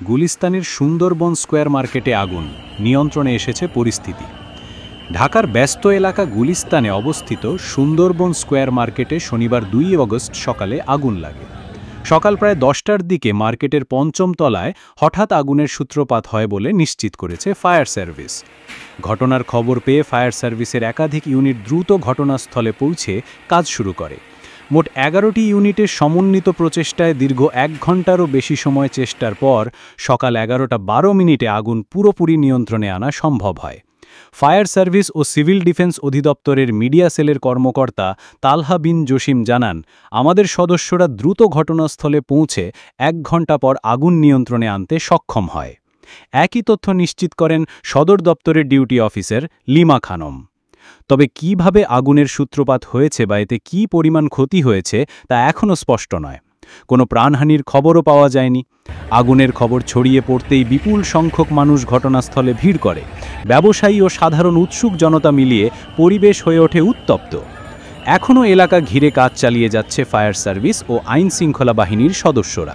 গুলিস্তানের Sundarban square মার্কেটে আগুন, নিয়ন্ত্রণে এসেছে পরিস্থিতি। ঢাকার ব্যস্ত এলাকা গুলিস্তানে অবস্থিত সুন্দরবন স্কোয়ার মার্কেটে শনিবার 2 আগস্ট সকালে আগুন লাগে। সকাল প্রায় 10টার দিকে মার্কেটের 5ম তলায় হঠাৎ আগুনের সূত্রপাত হয় বলে নিশ্চিত করেছে ফায়ার সার্ভিস। ঘটনার খবর পেয়ে ফায়ার সার্ভিসের একাধিক ইউনিট দ্রুত ঘটনাস্থলে পৌঁছে কাজ শুরু করে। মোট 11টি ইউনিটের সমন্বিত প্রচেষ্টায় দীর্ঘ 1 ঘণ্টারও বেশি সময় চেষ্টার পর সকাল 11:12 আগুন পুরোপুরি নিয়ন্ত্রণে আনা সম্ভব হয়। ফায়ার সার্ভিস ও সিভিল ডিফেন্স অধিদপ্তরের মিডিয়া সেলের কর্মকর্তা তালহা বিন জসিম জানান, আমাদের সদস্যরা দ্রুত ঘটনাস্থলে পৌঁছে 1 ঘণ্টা পর আগুন নিয়ন্ত্রণে আনতে সক্ষম হয়। একই তথ্য নিশ্চিত করেন সদর দপ্তরের ডিউটি অফিসার লিমা খানম। তবে কিভাবে আগুনের সূত্রপাত হয়েছে বা এতে কী পরিমাণ ক্ষতি হয়েছে তা এখনও স্পষ্ট নয়। কোনো প্রাণহানির খবরও পাওয়া যায়নি। আগুনের খবর ছড়িয়ে পড়তেই বিপুল সংখ্যক মানুষ ঘটনাস্থলে ভিড় করে। ব্যবসায়ী ও সাধারণ উৎসুক জনতা মিলিয়ে পরিবেশ হয়ে ওঠে উত্তপ্ত। এখনও এলাকা ঘিরে কাজ চালিয়ে যাচ্ছে ফায়ার সার্ভিস ও আইন শৃঙ্খলা বাহিনীর সদস্যরা।